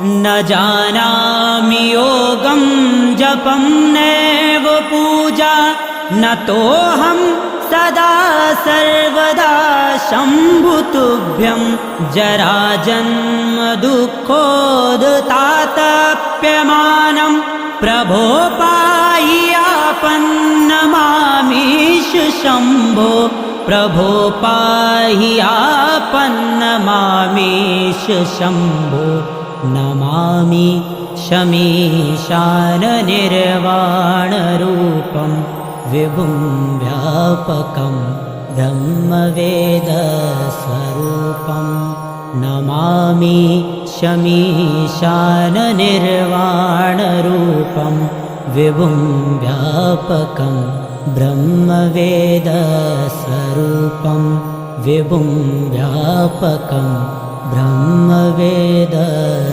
न जानामि योगं जपं नैव पूजा न तोऽहं सदा सर्वदा शम्भुतुभ्यं जराजन्म दुःखोदतातप्यमानं प्रभो पाहि आपन्नमामीश शम्भो प्रभो पाहि आपन्नमामीश शम्भो नमामि शमीशाननिर्वाणरूपं विभुं व्यापकं ब्रह्मवेदस्वरूपं नमामि शमीशाननिर्वाणरूपं विभुं व्यापकं ब्रह्मवेदस्वरूपं विभुं व्यापकं ब्रह्मवेद